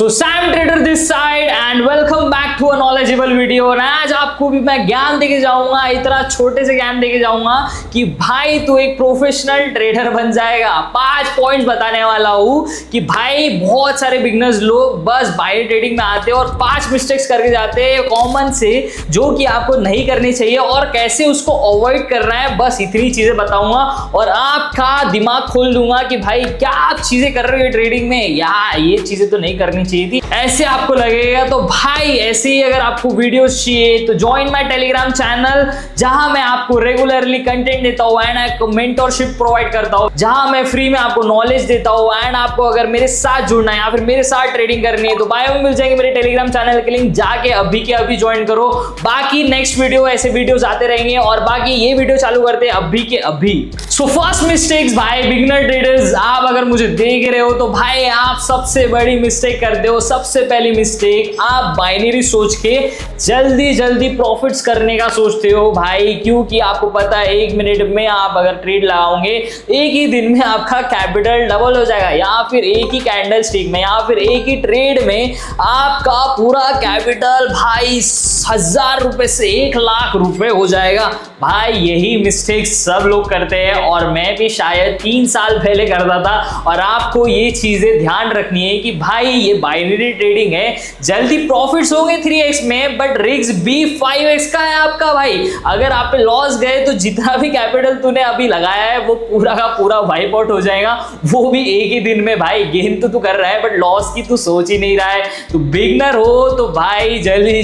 So Sam trader this side and welcome back to a knowledgeable video. और आज आपको भी मैं ज्ञान देके जाऊंगा, इतना छोटे से ज्ञान देके जाऊंगा कि भाई तू एक प्रोफेशनल ट्रेडर बन जाएगा। 5 पॉइंट्स बताने वाला हूं कि भाई बहुत सारे बिगनर्स लोग बस बाइनरी ट्रेडिंग में आते हैं और 5 मिस्टेक्स करके जाते हैं कॉमन से, जो कि आपको नहीं करनी चाहिए और कैसे उसको अवॉइड करना है। बस इतनी चीजें बताऊंगा और आपका दिमाग खोल दूंगा कि भाई क्या आप चीजें कर रहे हो ट्रेडिंग में, यार ये चीजें तो नहीं करनी चाहिए थी, ऐसे आपको लगेगा। तो भाई ऐसे ही अगर आपको वीडियोस चाहिए तो ज्वाइन माय टेलीग्राम चैनल, जहां मैं आपको रेगुलरली कंटेंट देता हूं एंड आपको मेंटरशिप प्रोवाइड करता हूं, जहां मैं फ्री में आपको नॉलेज देता हूं। एंड आपको अगर मेरे साथ जुड़ना है या फिर मेरे साथ ट्रेडिंग करनी है तो बायो में मिल जाएंगे मेरे टेलीग्राम चैनल के लिंक, जाके अभी के अभी ज्वाइन करो। बाकी नेक्स्ट वीडियो ऐसे वीडियोस आते रहेंगे और बाकी ये वीडियो चालू करते हैं अभी के अभी। सो फर्स्ट मिस्टेक्स भाई बिगिनर ट्रेडर्स, आप अगर मुझे देख रहे हो तो भाई आप सबसे बड़ी मिस्टेक करते हो। सबसे पहली मिस्टेक, आप बाइनरी सोच के जल्दी जल्दी प्रॉफिट्स करने का सोचते हो भाई, क्योंकि आपको पता है 1 मिनट में आप अगर ट्रेड लगाओगे 1 ही दिन में आपका कैपिटल डबल हो जाएगा, या फिर एक ही कैंडल स्टिक में या फिर एक ही ट्रेड में आपका पूरा कैपिटल भाई 1000 रुपए से 1 लाख रुपए हो जाएगा। भाई यही मिस्टेक सब लोग करते हैं और मैं भी शायद 3 साल पहले करता था। और आपको ये चीजें ध्यान रखनी है कि भाई ये बाइनरी ट्रेडिंग है, जल्दी प्रॉफिट्स होंगे 3x में बट रिस्क भी 5x का है आपका। भाई अगर आप पे लॉस गए तो जितना भी कैपिटल तूने अभी लगाया है वो पूरा का पूरा वाइप आउट हो जाएगा, वो भी एक ही दिन में। भाई गेन तो तू कर रहा है बट लॉस की तू सोच ही नहीं रहा है। तू बिगनर हो तो भाई जल्दी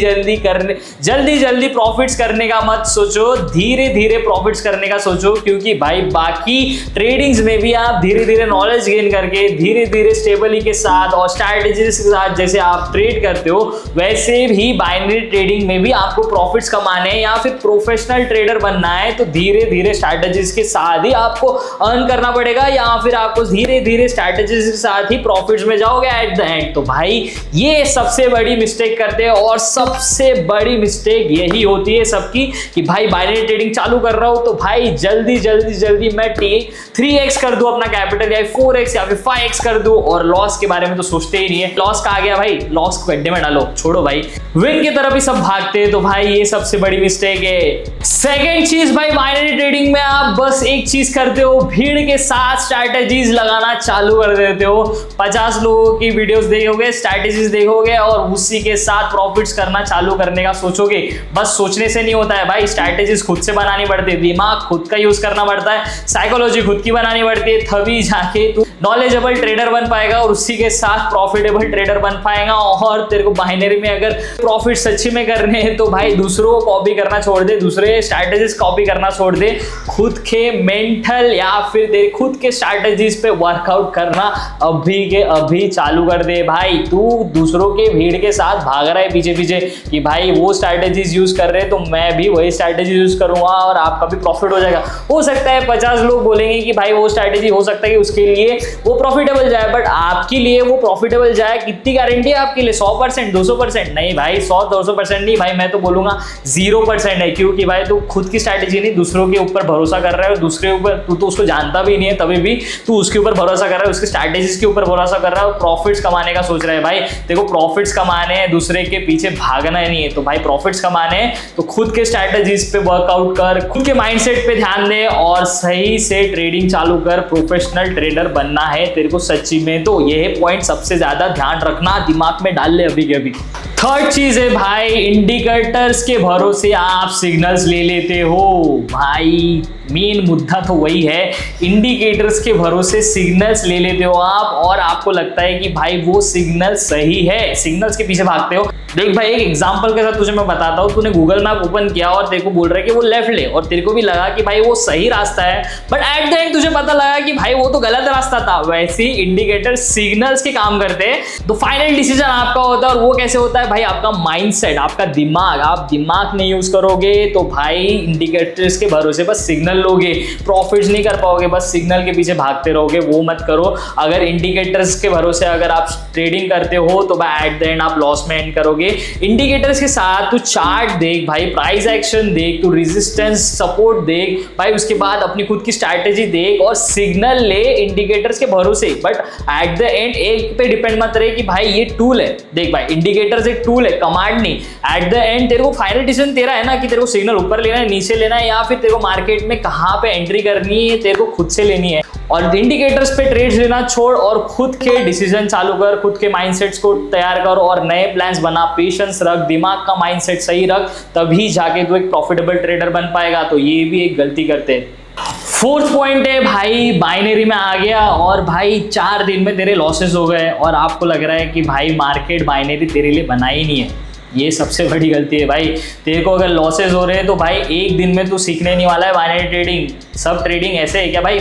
जल्दी प्रॉफिट्स करने का मत सोचो, धीरे धीरे प्रॉफिट्स करने का सोचो, क्योंकि भाई बाकी ट्रेडिंग्स में भी आप धीरे धीरे नॉलेज गेन करके धीरे धीरे स्टेबली के साथ और स्ट्रैटेजीज के साथ जैसे आप ट्रेड करते हो वैसे भी बाइनरी ट्रेडिंग में भी आपको प्रॉफिट्स कमाने हैं या फिर प्रोफेशनल ट्रेडर बनना है तो धीरे धीरे स्ट्रैटेजीज के साथ ही आपको अर्न करना पड़ेगा, या फिर आपको धीरे धीरे स्ट्रैटेजीज के साथ ही प्रॉफिट्स में जाओगे एट द एंड। तो भाई ये सबसे बड़ी मिस्टेक करते हैं और सबसे बड़ी मिस्टेक यही होती है सबकी कि भाई बाइनरी ट्रेडिंग चालू कर रहा हूं तो भाई जल्दी मैं 3x कर दूं अपना कैपिटल या 4x या फिर 5x कर दूं और लॉस के बारे में तो सोचते ही नहीं है। लॉस का आ गया भाई, लॉस को गड्ढे में डालो, छोड़ो भाई, विन की तरफ ही सब भागते हैं। तो भाई ये सबसे बड़ी मिस्टेक है। सेकेंड चीज भाई बाइनरी ट्रेडिंग में आप बस एक चीज करते हो, भीड़ के साथ स्ट्रैटेजीज लगाना चालू कर देते हो। 50 लोगों की वीडियोस देखोगे, स्ट्रैटेजीज देखोगे और उसी के साथ प्रॉफिट्स करना चालू करने का सोचोगे। बस सोचने से नहीं होता है भाई, स्ट्रैटेजीज खुद से बनानी पड़ती है, दिमाग खुद का यूज करना पड़ता है, साइकोलॉजी खुद की बनानी पड़ती है, तभी जाके तू नॉलेजेबल ट्रेडर बन पाएगा और उसी के साथ प्रॉफिटेबल ट्रेडर बन पाएगा। और तेरे को बाइनरी में अगर प्रॉफिट सच्ची में करने हैं तो भाई दूसरों को कॉपी करना छोड़ दे, दूसरे स्ट्रैटेजीज कॉपी करना छोड़ दे, खुद के मेंटल या फिर तेरे खुद के स्ट्रैटेजीज पे वर्कआउट करना अभी के अभी चालू कर दे। भाई तू दूसरों के भीड़ के साथ भाग रहा है पीछे पीछे कि भाई वो स्ट्रैटेजीज यूज कर रहे हैं तो मैं भी वही स्ट्रैटेजी यूज करूंगा और आपका भी प्रॉफिट हो जाएगा। हो सकता है 50 लोग बोलेंगे कि भाई वो स्ट्रैटेजी हो सकता है कि उसके लिए वो प्रॉफिटेबल जाए, बट आपके लिए वो प्रॉफिटेबल जाए कितनी गारंटी है आपके लिए? 100%, 200%? नहीं भाई, 100-200% नहीं भाई, मैं तो बोलूंगा 0% है, क्योंकि भाई तू खुद की स्ट्रैटेजी नहीं दूसरों के ऊपर भरोसा कर रहा है। दूसरे ऊपर तू तो उसको जानता भी नहीं है, तभी भी तू उसके ऊपर भरोसा कर रहा है, उसकी स्ट्रैटेजीज के ऊपर भरोसा कर रहा है और प्रॉफिट्स कमाने का सोच रहा है। भाई देखो प्रॉफिट्स कमाने हैं, दूसरे के पीछे भागना नहीं है। तो भाई प्रॉफिट्स कमाने हैं तो खुद के स्ट्रैटेजीज पे वर्कआउट कर, खुद के माइंडसेट पे ध्यान दे और सही से ट्रेडिंग चालू कर। प्रोफेशनल ट्रेडर बनना है तेरे को सच्ची में तो ये पॉइंट सबसे ज्यादा ध्यान रखना, दिमाग में डाल ले अभी के अभी। थर्ड चीज है भाई इंडिकेटर्स के भरोसे आप सिग्नल्स ले लेते हो। भाई मेन मुद्दा तो वही है, इंडिकेटर्स के भरोसे सिग्नल्स ले लेते हो आप और आपको लगता है कि भाई वो सिग्नल सही है, सिग्नल्स के पीछे भागते हो। देख भाई एक एग्जांपल के साथ तुझे मैं बताता हूँ, तूने गूगल मैप ओपन किया और तेरे को बोल रहा है कि वो लेफ्ट ले और तेरे को भी लगा कि भाई वो सही रास्ता है, बट एट द एंड तुझे पता लगा कि भाई वो तो गलत रास्ता था। वैसे ही इंडिकेटर सिग्नल्स के काम करते हैं। तो फाइनल डिसीजन आपका होता है और वो कैसे होता है भाई? आपका माइंडसेट, आपका दिमाग। आप दिमाग नहीं यूज करोगे तो भाई इंडिकेटर्स के भरोसे बस सिग्नल सिग्नल लोगे, प्रॉफिट्स नहीं कर पाओगे, बस सिग्नल के पीछे भागते रहोगे, वो मत करो। अगर इंडिकेटर्स के भरोसे अगर आप ट्रेडिंग करते हो तो भाई एट द एंड आप लॉस में एंड करोगे। इंडिकेटर्स के साथ तू चार्ट देख भाई, प्राइस एक्शन देख, तू रेजिस्टेंस सपोर्ट देख भाई, उसके बाद अपनी खुद की स्ट्रैटेजी देख और सिग्नल ले इंडिकेटर्स के भरोसे। बट एट द एंड एक पे डिपेंड मत रहे कि भाई ये टूल है, देख भाई इंडिकेटर्स एक टूल है, कमांड नहीं। एट द एंड तेरे को फाइनल डिसीजन तेरा है ना कि तेरे को सिग्नल ऊपर लेना है, नीचे लेना है, या फिर तेरे को मार्केट में कहां पे एंट्री करनी है तेरे को खुद से लेनी है। और इंडिकेटर्स पे ट्रेड्स लेना छोड़ और खुद के डिसीजन चालू कर, खुद के माइंडसेट्स को तैयार कर और नए प्लान्स बना, पेशेंस रख, दिमाग का माइंडसेट सही रख, तभी जाके तू एक प्रॉफिटेबल ट्रेडर बन पाएगा। तो ये भी एक गलती करते हैं। फोर्थ पॉइंट है भाई, बाइनरी में आ गया और भाई 4 दिन में तेरे लॉसेस हो गए और आपको लग रहा है कि भाई मार्केट बाइनरी तेरे लिए बना ही नहीं है। ये सबसे बड़ी गलती है भाई। तेरे को अगर लॉसेस हो रहे हैं तो भाई एक दिन में तू सीखने नहीं वाला है बाइनरी ट्रेडिंग। सब ट्रेडिंग ऐसे है क्या भाई?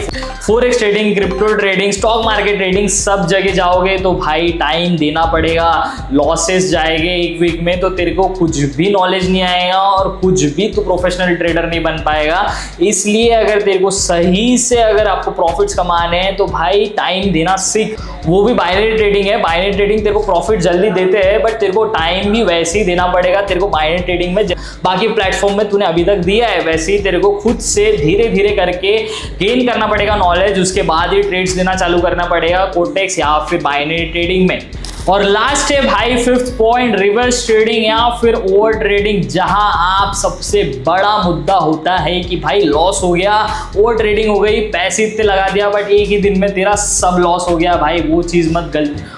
Forex trading, crypto trading, stock market trading, सब जगह जाओगे तो भाई टाइम देना पड़ेगा, लॉसेस जाएंगे एक वीक में, तो तेरे को कुछ भी नॉलेज नहीं आएगा और कुछ भी तू प्रोफेशनल ट्रेडर नहीं बन पाएगा। इसलिए अगर तेरे को सही से अगर आपको प्रॉफिट्स कमाने हैं तो भाई टाइम देना सीख। वो भी बाइनरी ट्रेडिंग है, बाइनरी ट्रेडिंग तेरे को प्रॉफिट जल्दी देते हैं बट तेरे को टाइम भी वैसे ही देना पड़ेगा। तेरे को बाइनरी ट्रेडिंग में बाकी प्लेटफॉर्म में तूने अभी तक दिया है वैसे ही तेरे को खुद से धीरे धीरे करके गेन करना पड़ेगा नॉलेज, उसके बाद ही ट्रेड्स देना चालू करना पड़ेगा कोटेक्स या फिर बाइनरी ट्रेडिंग में। और लास्ट है भाई 5th पॉइंट, रिवर्स ट्रेडिंग या फिर ओवर ट्रेडिंग, जहां आप सबसे बड़ा मुद्दा होता है कि भाई लॉस हो गया, ओवर ट्रेडिंग हो गई, पैसे इतने लगा दिया बट एक ही दिन में तेरा सब लॉस हो गया। भाई वो चीज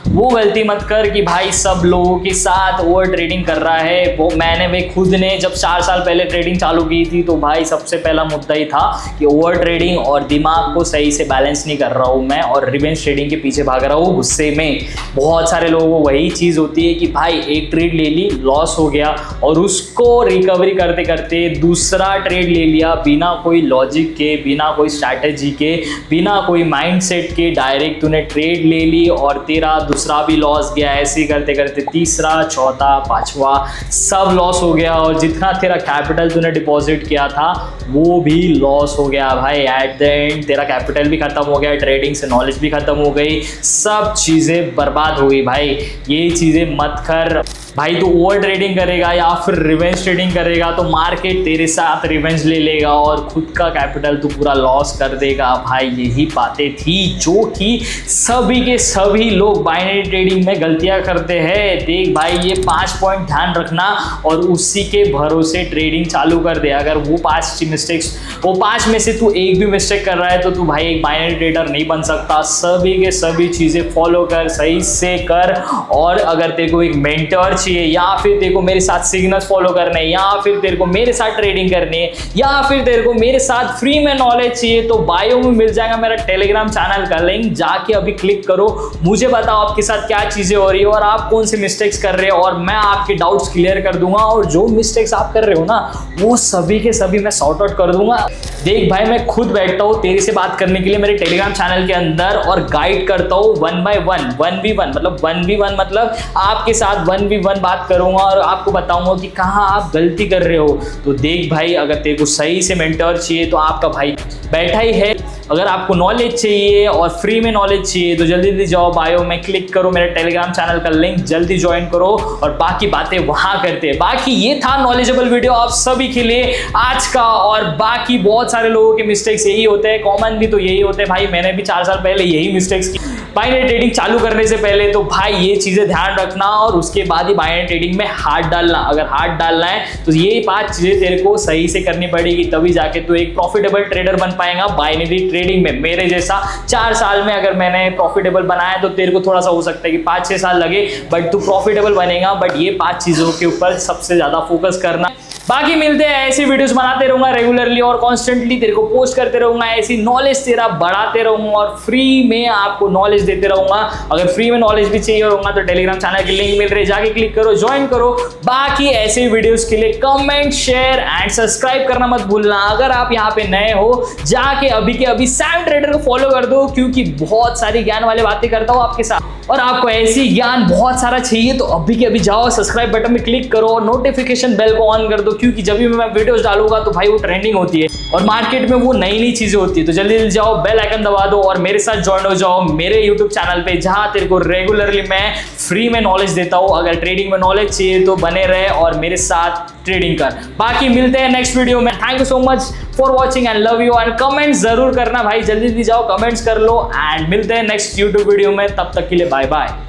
वो गलती मत कर कि भाई सब लोगों के साथ ओवर ट्रेडिंग कर रहा है। वो मैंने भी खुद ने जब 4 साल पहले ट्रेडिंग चालू की थी तो भाई सबसे पहला मुद्दा ही था कि ओवर ट्रेडिंग और दिमाग को सही से बैलेंस नहीं कर रहा हूँ मैं और रिवेंज ट्रेडिंग के पीछे भाग रहा हूँ गुस्से में। बहुत सारे लोगों को वही चीज़ होती है कि भाई एक ट्रेड ले ली, लॉस हो गया और उसको रिकवरी करते करते दूसरा ट्रेड ले लिया बिना कोई लॉजिक के, बिना कोई स्ट्रैटेजी के, बिना कोई माइंडसेट के, डायरेक्ट तूने ट्रेड ले ली और तेरा दूसरा भी लॉस गया। ऐसे ही करते करते तीसरा, चौथा, 5वां सब लॉस हो गया और जितना तेरा कैपिटल तूने डिपॉजिट किया था वो भी लॉस हो गया। भाई एट द एंड तेरा कैपिटल भी खत्म हो गया, ट्रेडिंग से नॉलेज भी खत्म हो गई, सब चीज़ें बर्बाद हो गई। भाई ये चीज़ें मत कर भाई। तू ओवर ट्रेडिंग करेगा या फिर रिवेंज ट्रेडिंग करेगा तो मार्केट तेरे साथ रिवेंज ले लेगा और खुद का कैपिटल तू पूरा लॉस कर देगा। भाई यही बातें थी जो कि सभी के सभी लोग बाइनरी ट्रेडिंग में गलतियां करते हैं। देख भाई ये 5 पॉइंट ध्यान रखना और उसी के भरोसे ट्रेडिंग चालू कर दे। अगर वो 5 में से तू एक भी मिस्टेक कर रहा है तो तू भाई एक बाइनरी ट्रेडर नहीं बन सकता। सभी के सभी चीज़ें फॉलो कर, सही से कर। और अगर तेरे को एक मेंटर चाहिए या फिर तेरे को मेरे साथ सिग्नल्स फॉलो करने हैं या फिर तेरे को मेरे साथ ट्रेडिंग करनी है या फिर तेरे को मेरे साथ फ्री में नॉलेज चाहिए तो बायो में मिल जाएगा मेरा टेलीग्राम चैनल का लिंक, जाके अभी क्लिक करो। मुझे बताओ आपके साथ क्या चीजें हो रही है और आप कौन से मिस्टेक्स कर रहे हो और मैं आपके डाउट्स क्लियर कर दूंगा और जो मिस्टेक्स आप कर रहे हो ना वो सभी के सभी मैं सॉर्ट आउट कर दूंगा। देख भाई मैं खुद बैठता हूँ तेरे से बात करने के लिए मेरे टेलीग्राम चैनल के अंदर और गाइड करता हूँ 1 by 1, 1v1 मतलब 1v1 मतलब आपके साथ 1v1 बात करूंगा और आपको बताऊंगा कि कहाँ आप गलती कर रहे हो। तो देख भाई अगर तेरे को सही से मेंटर चाहिए तो आपका भाई बैठा ही है। अगर आपको नॉलेज चाहिए और फ्री में नॉलेज चाहिए तो जल्दी जल्दी जाओ, बायो में क्लिक करो, मेरे टेलीग्राम चैनल का लिंक जल्दी ज्वाइन करो और बाकी बातें वहां करते हैं। बाकी ये था नॉलेजेबल वीडियो आप सभी के लिए आज का। और बाकी बहुत सारे लोगों के मिस्टेक्स यही होते हैं, कॉमन भी तो यही होते हैं भाई। मैंने भी 4 साल पहले यही मिस्टेक्स की बाइनरी ट्रेडिंग चालू करने से पहले। तो भाई ये चीजें ध्यान रखना और उसके बाद ही बाइनरी ट्रेडिंग में हाथ डालना। अगर हाथ डालना है तो ये 5 चीजें तेरे को सही से करनी पड़ेगी, तभी जाके तू एक प्रॉफिटेबल ट्रेडर बन पाएगा बाइनरी ट्रेडिंग में। मेरे जैसा 4 साल में अगर मैंने प्रॉफिटेबल बनाया तो तेरे को थोड़ा सा हो सकता है कि 5-6 साल लगे बट तू प्रॉफिटेबल बनेगा। बट ये 5 चीजों के ऊपर सबसे ज्यादा फोकस करना। बाकी मिलते हैं, ऐसी वीडियोस बनाते रहूंगा रेगुलरली और कॉन्स्टेंटली तेरे को पोस्ट करते रहूंगा, ऐसी नॉलेज तेरा बढ़ाते रहूंगा और फ्री में आपको नॉलेज देते रहूंगा। अगर फ्री में नॉलेज भी चाहिए होगा तो टेलीग्राम चैनल की लिंक मिल रही है, जाके क्लिक करो, ज्वाइन करो। बाकी ऐसे वीडियोस के लिए कमेंट, शेयर एंड सब्सक्राइब करना मत भूलना। अगर आप यहाँ पे नए हो जाके अभी के अभी सैम ट्रेडर को फॉलो कर दो क्योंकि बहुत सारी ज्ञान वाली बातें करता हूँ आपके साथ। और आपको ऐसी ज्ञान बहुत सारा चाहिए तो अभी के अभी जाओ, सब्सक्राइब बटन में क्लिक करो और नोटिफिकेशन बेल को ऑन कर दो, क्योंकि जब भी मैं वीडियोस डालूंगा तो भाई वो ट्रेंडिंग होती है और मार्केट में वो नई नई चीजें होती है। तो जल्दी जल्दी जाओ, बेल आइकन दबा दो और मेरे साथ ज्वाइन हो जाओ मेरे यूट्यूब चैनल पे, जहां तेरे को रेगुलरली मैं फ्री में नॉलेज देता हूं। अगर ट्रेडिंग में नॉलेज चाहिए तो बने रहे और मेरे साथ ट्रेडिंग कर। बाकी मिलते हैं नेक्स्ट वीडियो में। Thank you so much for watching and love you, and comments जरूर करना भाई, जल्दी जल्दी जाओ कमेंट्स कर लो, एंड मिलते हैं नेक्स्ट यूट्यूब वीडियो में। तब तक के लिए बाय बाय।